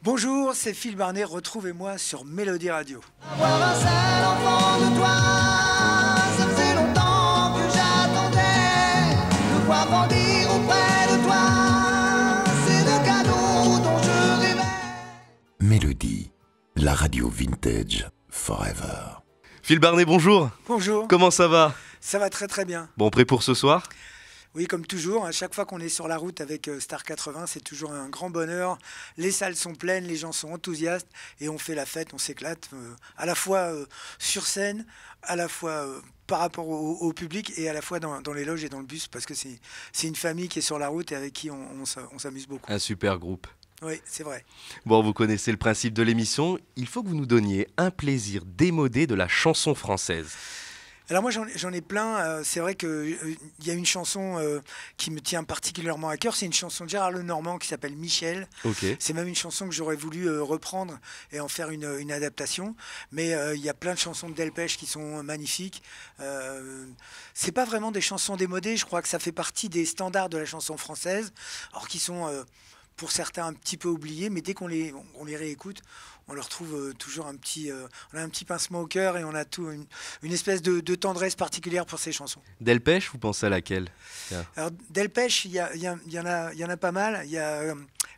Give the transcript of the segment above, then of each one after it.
Bonjour, c'est Phil Barnet, retrouvez-moi sur Mélodie Radio. Avoir un seul enfant de toi, ça faisait longtemps que j'attendais de pouvoir grandir auprès de toi. C'est le cadeau dont je rêvais. Mélodie, la radio vintage forever. Phil Barnet, bonjour. Bonjour, Comment ça va? ça va très très bien. Bon, prêt pour ce soir? Oui, comme toujours, à chaque fois qu'on est sur la route avec Star 80, c'est toujours un grand bonheur. Les salles sont pleines, les gens sont enthousiastes et on fait la fête, on s'éclate, à la fois sur scène, à la fois par rapport au public et à la fois dans les loges et dans le bus, parce que c'est une famille qui est sur la route et avec qui on s'amuse beaucoup. Un super groupe. Oui, c'est vrai. Bon, vous connaissez le principe de l'émission. Il faut que vous nous donniez un plaisir démodé de la chanson française. Alors moi j'en ai plein, c'est vrai qu'il y a une chanson qui me tient particulièrement à cœur, c'est une chanson de Gérard Lenormand qui s'appelle Michel. Ok. C'est même une chanson que j'aurais voulu reprendre et en faire une adaptation, mais il y a plein de chansons de Delpech qui sont magnifiques. C'est pas vraiment des chansons démodées, je crois que ça fait partie des standards de la chanson française, alors qui sont pour certains un petit peu oubliés, mais dès qu'on les réécoute, on leur trouve toujours on a un petit pincement au cœur et on a une espèce de tendresse particulière pour ces chansons. Delpech, vous pensez à laquelle? Tiens. Alors Delpech, il y en a pas mal. Il y a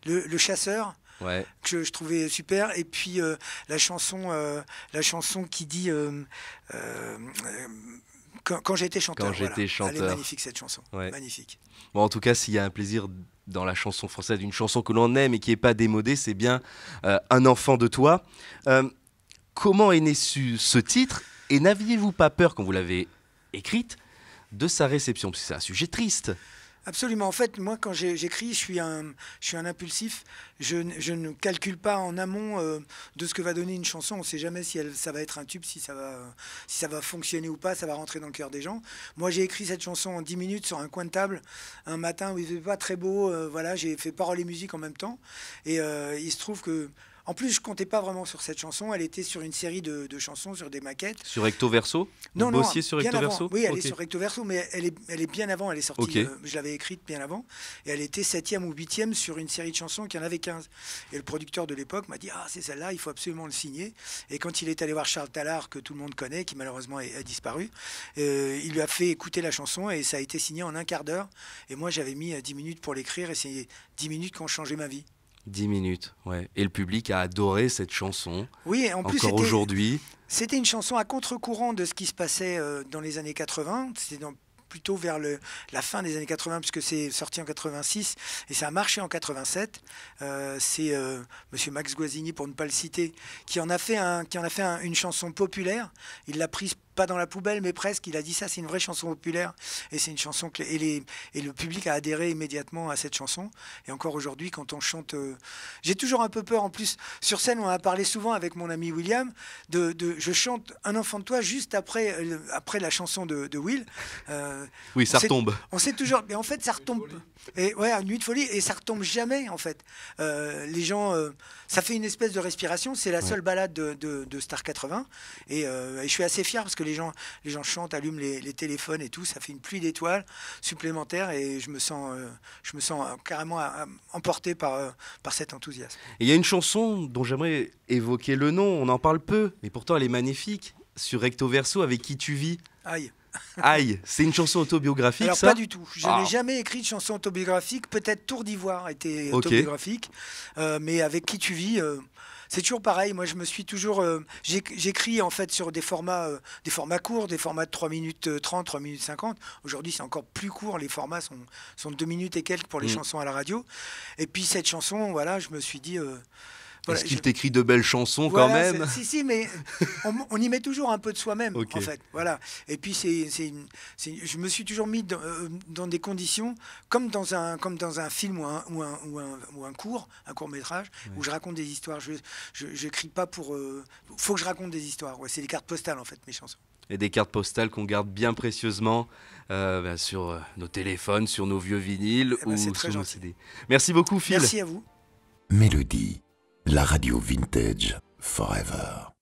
le Chasseur Ouais. que je trouvais super, et puis la chanson qui dit quand j'étais chanteur. Quand j'étais Elle est chanteur. magnifique cette chanson, Ouais. magnifique. Bon, en tout cas, s'il y a un plaisir dans la chanson française, une chanson que l'on aime et qui n'est pas démodée, c'est bien Un enfant de toi. Comment est né ce titre? Et n'aviez-vous pas peur, quand vous l'avez écrite, de sa réception? Parce que c'est un sujet triste. Absolument. En fait, moi, quand j'écris, je suis un impulsif. Je ne calcule pas en amont de ce que va donner une chanson. On ne sait jamais si ça va être un tube, si ça va fonctionner ou pas, ça va rentrer dans le cœur des gens. Moi, j'ai écrit cette chanson en 10 minutes sur un coin de table, un matin où il ne faisait pas très beau. Voilà, j'ai fait paroles et musique en même temps. Et il se trouve que... En plus, je comptais pas vraiment sur cette chanson. Elle était sur une série de chansons, sur des maquettes. Sur Recto Verso? Non, Vous non, bossiez sur bien Recto avant. Verso? Oui, elle Ok. est sur Recto Verso, mais elle est bien avant. Elle est sortie, Ok. je l'avais écrite bien avant. Et elle était 7e ou 8e sur une série de chansons qui en avait 15. Et le producteur de l'époque m'a dit: ah, c'est celle-là, il faut absolument le signer. Et quand il est allé voir Charles Tallard, que tout le monde connaît, qui malheureusement a disparu, il lui a fait écouter la chanson et ça a été signé en un quart d'heure. Et moi, j'avais mis 10 minutes pour l'écrire et c'est 10 minutes qui ont changé ma vie. 10 minutes, ouais. Et le public a adoré cette chanson. Oui, en plus, Encore aujourd'hui. c'était une chanson à contre-courant de ce qui se passait dans les années 80. C'était plutôt vers la fin des années 80, puisque c'est sorti en 86 et ça a marché en 87. C'est Monsieur Max Guazzini, pour ne pas le citer, qui en a fait une chanson populaire. Il l'a prise pas dans la poubelle, mais presque. Il a dit ça, c'est une vraie chanson populaire. Et c'est une chanson et le public a adhéré immédiatement à cette chanson. Et encore aujourd'hui, quand on chante... j'ai toujours un peu peur. En plus, sur scène, on a parlé souvent avec mon ami William. Je chante Un enfant de toi juste après la chanson de Will. Oui, ça retombe. On sait toujours... Mais en fait, ça retombe... Et ouais, Nuit de folie. Et ça retombe jamais, en fait. Les gens... ça fait une espèce de respiration. C'est la seule balade de Star 80. Et je suis assez fier parce que les gens chantent, allument les téléphones et tout. Ça fait une pluie d'étoiles supplémentaires et je me sens carrément emporté par cet enthousiasme. Et il y a une chanson dont j'aimerais évoquer le nom. On en parle peu, mais pourtant elle est magnifique. Sur Recto Verso, Avec qui tu vis. Aïe. Aïe, c'est une chanson autobiographique, Alors ça? pas du tout. Je Ah. n'ai jamais écrit de chanson autobiographique. Peut-être Tour d'Ivoire était Ok. autobiographique, mais Avec qui tu vis, c'est toujours pareil. Moi, je me suis toujours, j'écris en fait sur des formats courts, des formats de 3 minutes 30, 3 minutes 50. Aujourd'hui, c'est encore plus court. Les formats sont de 2 minutes et quelques pour les chansons à la radio. Et puis cette chanson, voilà, je me suis dit. Voilà, Est-ce qu'il t'écrit de belles chansons voilà, quand même? Si, mais on y met toujours un peu de soi-même, Ok. en fait. Voilà. Et puis, je me suis toujours mis dans des conditions, comme dans un film ou un court-métrage, où je raconte des histoires. Je crie pas pour... faut que je raconte des histoires. Ouais, c'est des cartes postales, en fait, mes chansons. Et des cartes postales qu'on garde bien précieusement sur nos téléphones, sur nos vieux vinyles Eh ben, ou c'est très sur nos gentil. CD. Merci beaucoup, Phil. 네 Merci à vous. Mélodie, la radio vintage forever.